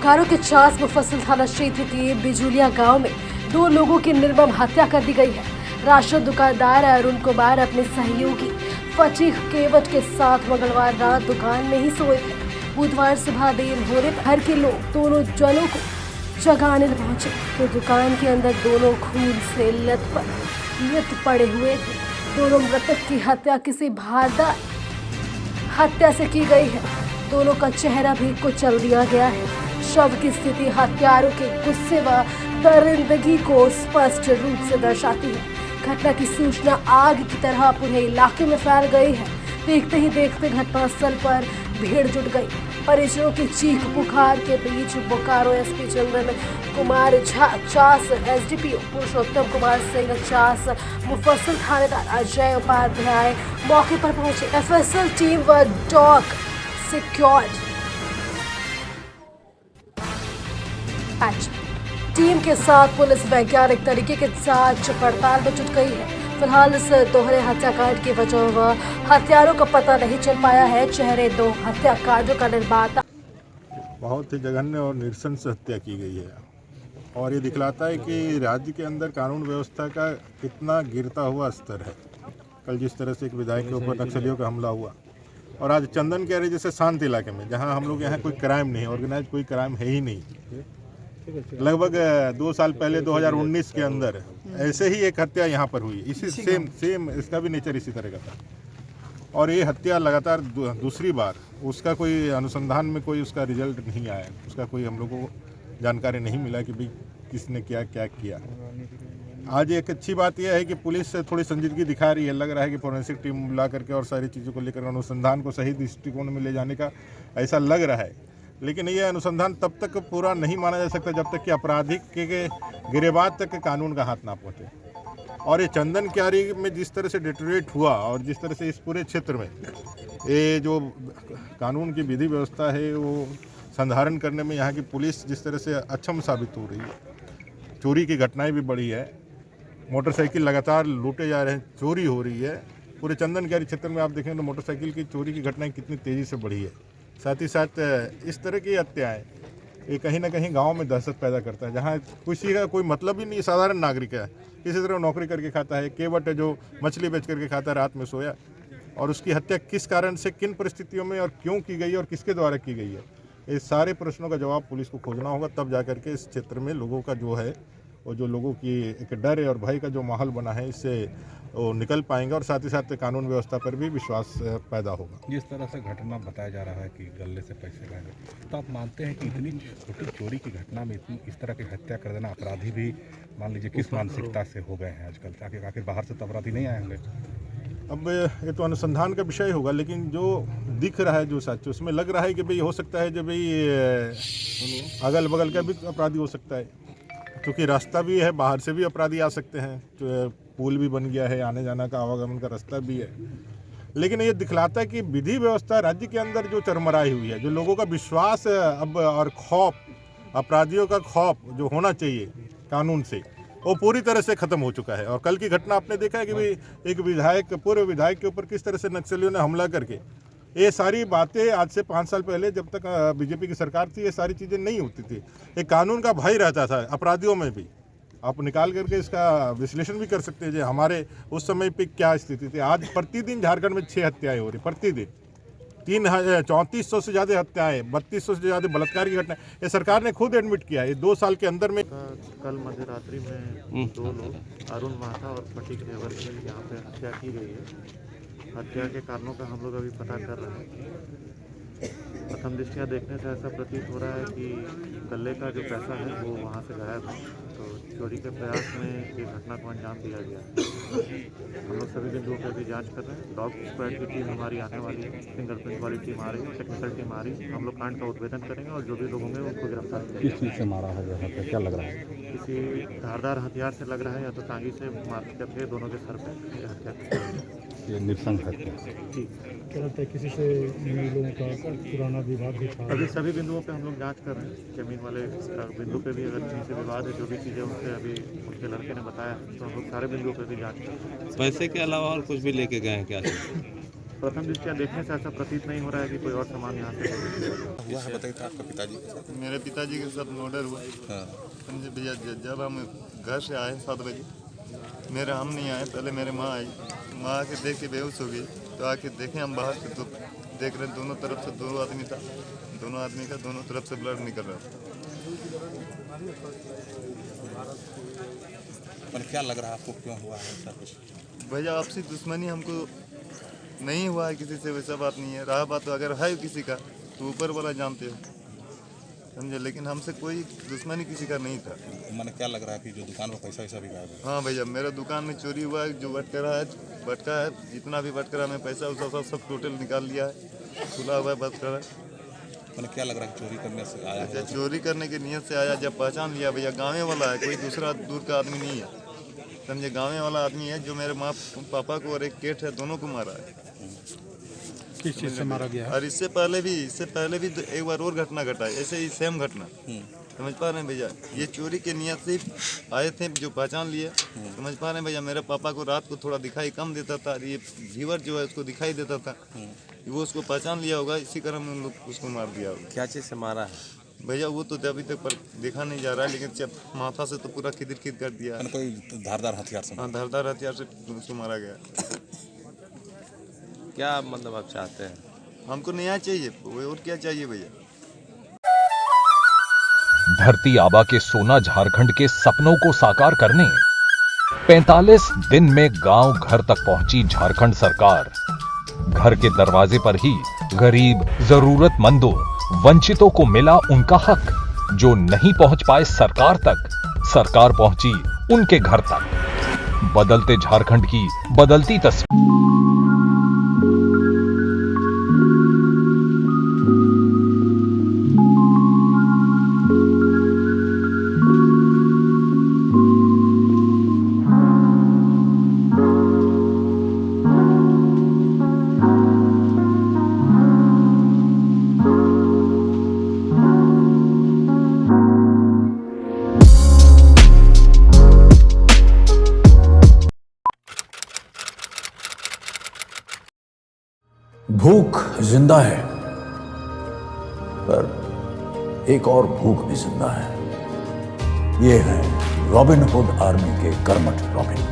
बोकारो के चास मुफस्सिल थाना क्षेत्र के बिजुलिया गांव में 2 लोगों की निर्मम हत्या कर दी गई है। राशन दुकानदार अरुण कुमार अपने सहयोगी फटीक केवट के साथ मंगलवार रात दुकान में ही सोए थे। बुधवार सुबह देर होने पर घर के लोग दोनों जनों को जगाने पहुंचे तो दुकान के अंदर दोनों खून से लत पड़े हुए थे। दोनों मृतक की हत्या किसी वारदात हत्या से की गई है। दोनों का चेहरा भी कुचल दिया गया है। शव की स्थिति हत्यारों के गुस्से व दरिंदगी को स्पष्ट रूप से दर्शाती है। घटना की सूचना आग की तरह पूरे इलाके में फैल गई है। देखते ही देखते घटनास्थल पर भीड़ जुट गई। परिजनों की चीख पुकार के बीच बोकारो एसपी चंदन कुमार झा, चास एसडीपीओ पुरुषोत्तम कुमार सिंह, चास मुफस्सिल थानेदार अजय उपाध्याय मौके पर पहुंचे। एफएसएल टीम व डॉग सिक्योर्ड टीम के साथ पुलिस वैज्ञानिक तरीके के साथ पड़ताल में जुट गई है। फिलहाल इस दोहरे हत्याकांड की वजह व हत्यारों का पता नहीं चल पाया है। चेहरे 2 हत्याकांडों का निर्माता बहुत ही जघन्य और नृशंस से हत्या की गई है और ये दिखलाता है कि राज्य के अंदर कानून व्यवस्था का कितना गिरता हुआ स्तर है। कल जिस तरह से एक विधायक के ऊपर नक्सलियों का हमला हुआ और आज चंदन कह रहे जैसे शांत इलाके में जहां हम लोग यहाँ कोई क्राइम नहीं, ऑर्गेनाइज कोई क्राइम है ही नहीं। लगभग 2 साल पहले 2019 के अंदर ऐसे ही एक हत्या यहाँ पर हुई, इसी सेम इसका भी नेचर इसी तरह का था और ये हत्या लगातार दूसरी बार, उसका कोई अनुसंधान में कोई उसका रिजल्ट नहीं आया, उसका कोई हम लोगों को जानकारी नहीं मिला कि भाई किसने क्या किया। आज एक अच्छी बात यह है कि पुलिस थोड़ी संजीदगी दिखा रही है। लग रहा है कि फोरेंसिक टीम बुला करके और सारी चीज़ों को लेकर अनुसंधान को सही दृष्टिकोण में ले जाने का ऐसा लग रहा है। लेकिन ये अनुसंधान तब तक पूरा नहीं माना जा सकता जब तक कि आपराधिक के गिरेबाज तक के कानून का हाथ ना पहुँचे। और ये चंदन क्यारी में जिस तरह से डिटोरेट हुआ और जिस तरह से इस पूरे क्षेत्र में ये जो कानून की विधि व्यवस्था है वो संधारण करने में यहाँ की पुलिस जिस तरह से अक्षम साबित हो रही है। चोरी की घटनाएं भी बढ़ी है, मोटरसाइकिल लगातार लूटे जा रहे हैं, चोरी हो रही है। पूरे चंदन क्यारी क्षेत्र में आप देखें तो मोटरसाइकिल की चोरी की घटनाएं कितनी तेज़ी से बढ़ी है। साथ ही साथ इस तरह की हत्याएं ये कहीं ना कहीं गांव में दहशत पैदा करता है, जहां किसी का कोई मतलब ही नहीं, साधारण नागरिक है, किसी तरह नौकरी करके खाता है, केवट है जो मछली बेच करके खाता है, रात में सोया, और उसकी हत्या किस कारण से, किन परिस्थितियों में और क्यों की गई और किसके द्वारा की गई है, ये सारे प्रश्नों का जवाब पुलिस को खोजना होगा। तब जा करके इस क्षेत्र में लोगों का जो है और जो लोगों की एक डर और भय का जो माहौल बना है इससे वो निकल पाएंगे और साथ ही साथ कानून व्यवस्था पर भी विश्वास पैदा होगा। जिस तरह से घटना बताया जा रहा है कि गले से पैसे गए, तो आप मानते हैं कि इतनी छोटी चोरी की घटना में इतनी इस तरह की हत्या कर देना, अपराधी भी मान लीजिए किस मानसिकता से हो गए हैं आजकल, ताकि आखिर बाहर से तो अपराधी नहीं आए होंगे। अब ये तो अनुसंधान का विषय होगा, लेकिन जो दिख रहा है, जो सच, उसमें लग रहा है कि भाई हो सकता है जब भाई अगल बगल का भी अपराधी हो सकता है, क्योंकि रास्ता भी है, बाहर से भी अपराधी आ सकते हैं, तो पुल भी बन गया है, आने जाने का आवागमन का रास्ता भी है। लेकिन ये दिखलाता है कि विधि व्यवस्था राज्य के अंदर जो चरमराई हुई है, जो लोगों का विश्वास अब और खौफ, अपराधियों का खौफ जो होना चाहिए कानून से, वो पूरी तरह से खत्म हो चुका है। और कल की घटना आपने देखा है कि भाई एक विधायक, पूर्व विधायक के ऊपर किस तरह से नक्सलियों ने हमला करके, ये सारी बातें आज से 5 साल पहले जब तक बीजेपी की सरकार थी ये सारी चीज़ें नहीं होती थी। एक कानून का भय रहता था अपराधियों में भी। आप निकाल करके इसका विश्लेषण भी कर सकते हैं जो हमारे उस समय पे क्या स्थिति थी। आज प्रतिदिन झारखंड में 6 हत्याएं हो रही, प्रतिदिन 3400 से ज़्यादा हत्याएं, 3200 से ज़्यादा बलात्कार की घटना, ये सरकार ने खुद एडमिट किया है। 2 साल के अंदर में कल मध्य रात्रि में 2 लोग अरुण माथा और फटीक केवट की यहाँ पे हत्या की गई है। हत्या के कारणों का हम लोग अभी पता कर रहे हैं। प्रथम दृष्टिया देखने से ऐसा प्रतीत हो रहा है कि गले का जो पैसा है वो वहाँ से गायब है, तो चोरी के प्रयास में ये घटना को अंजाम दिया गया है। हम लोग सभी बिंदुओं पर भी जांच कर रहे हैं। डॉग स्क्वाड की टीम हमारी आने वाली है, फिंगरप्रिंट वाली टीम आ रही है, टेक्निकल टीम आ रही है। हम लोग कांड का उद्भेदन करेंगे और जो भी लोग होंगे उनको गिरफ्तार करेंगे। किस चीज़ से मारा है यहाँ पे, क्या लग रहा है? किसी धारदार हथियार से लग रहा है, या तो टांगी से मार करके दोनों के सर पे ये हत्या की। ये नृशंस हत्या क्या लगता है किसी से लोगों का पुराना विवाद भी था? अभी सभी बिंदुओं पे हम लोग जांच कर रहे हैं। जमीन वाले बिंदु पे भी अगर कहीं से विवाद है, जो भी चीज़ें उनसे अभी उनके लड़के ने बताया, तो हम लोग सारे बिंदुओं पे भी जांच कर रहे हैं। पैसे के अलावा और कुछ भी लेके गए हैं क्या? प्रथम दृष्टया देखने से ऐसा प्रतीत नहीं हो रहा है कि कोई और सामान यहाँ से हुआ है, बताइए तो आपका पिताजी के साथ। मेरे पिताजी के साथ मर्डर हुआ। हाँ। समझे भैया, जब हम घर से आए 7 बजे, हम नहीं आए, पहले मेरे माँ आई। माँ आके देख के बेहोश हो गई, तो आके देखे हम बाहर से, तो देख रहे दोनों तरफ से 2 आदमी था। दोनों आदमी का दोनों तरफ से ब्लड निकल रहा था। पर क्या लग रहा है आपको, क्यों हुआ है ऐसा कुछ? भैया आपसी दुश्मनी हमको नहीं हुआ है किसी से, वैसा बात नहीं है। रहा बात तो अगर है किसी का तो ऊपर वाला जानते हो, समझे, लेकिन हमसे कोई दुश्मनी किसी का नहीं था। मैंने क्या लग रहा है कि जो दुकान में पैसा वैसा भी गायब है? हाँ भैया, मेरा दुकान में चोरी हुआ है। जो बटका है, जितना भी बटका में पैसा उसा सब टोटल निकाल लिया है। खुला हुआ है बटका। मैंने क्या लग रहा है चोरी करने से आया है? चोरी करने की नीयत से आया, जब पहचान लिया भैया गाँव वाला है, कोई दूसरा दूर का आदमी नहीं है, समझे। गाँव वाला आदमी है जो मेरे माँ पापा को और एक केट है, दोनों को मारा है। किस चीज़ से मारा गया है? और इससे पहले भी तो एक बार और घटना घटा है, ऐसे ही सेम घटना, समझ पा रहे हैं भैया। ये चोरी के नियत से आए थे, जो पहचान लिए, समझ पा रहे हैं भैया। मेरे पापा को रात को थोड़ा दिखाई कम देता था, ये व्यूअर जो है उसको दिखाई देता था, वो उसको पहचान लिया होगा, इसी कारण हम लोग उसको मार दिया होगा। क्या चीज़ से मारा है भैया? वो तो अभी तक पर देखा नहीं जा रहा है, लेकिन जब माथा से तो पूरा खिद कर दिया। मैंने कोई धारदार हथियार से? हाँ, धारदार हथियार से उसको मारा गया। क्या मतलब आप चाहते हैं? हमको न्याय चाहिए, और क्या चाहिए भैया। धरती आबा के सोना झारखंड के सपनों को साकार करने 45 दिन में गांव घर तक पहुंची झारखंड सरकार। घर के दरवाजे पर ही गरीब, जरूरतमंदों, वंचितों को मिला उनका हक। जो नहीं पहुंच पाए सरकार तक, सरकार पहुंची उनके घर तक। बदलते झारखंड की बदलती तस्वीर। भूख जिंदा है, पर एक और भूख भी जिंदा है। ये है रॉबिन हुड आर्मी के कर्मठ रॉबिन,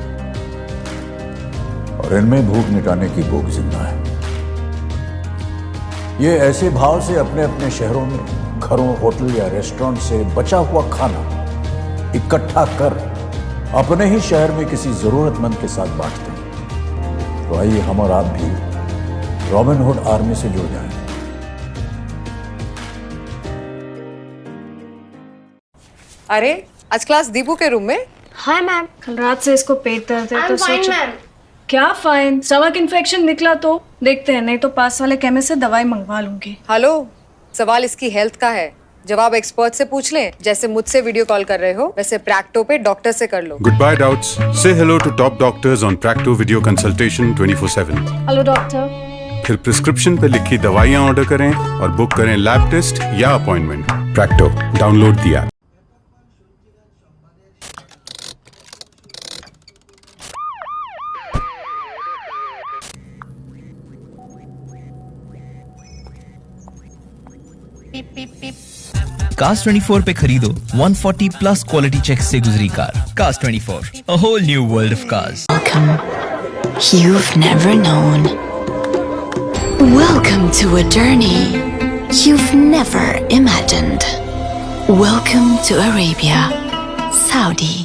और इनमें भूख मिटाने की भूख जिंदा है। ये ऐसे भाव से अपने अपने शहरों में घरों, होटल या रेस्टोरेंट से बचा हुआ खाना इकट्ठा कर अपने ही शहर में किसी जरूरतमंद के साथ बांटते हैं। तो आइए हम और आप भी रॉबिन हुड आर्मी से जुड़ जाएं। अरे आज क्लास दीपू के रूम में? हाँ मैम, कल रात से इसको पेट दर्द है तो सोचो। क्या फाइन? स्टमक इन्फेक्शन निकला तो देखते हैं, नहीं तो पास वाले केमिस्ट से दवाई मंगवा लूंगी। हेलो, सवाल इसकी हेल्थ का है, जवाब एक्सपर्ट से पूछ लें। जैसे मुझसे वीडियो कॉल कर रहे हो, वैसे प्रैक्टो पे डॉक्टर से कर लो। गुड बाय डाउट्स, से hello to top doctors on Practo video consultation 24/7। Hello doctor. फिर प्रिस्क्रिप्शन पे लिखी दवाइयाँ ऑर्डर करें और बुक करें लैब टेस्ट या अपॉइंटमेंट। प्रैक्टो, डाउनलोड दिया। Cars 24 पे खरीदो 140 प्लस क्वालिटी चेक से गुजरी car. Cars 24, a whole new world of cars. Welcome. You've never known. Welcome to a journey you've never imagined. Welcome to Arabia, Saudi.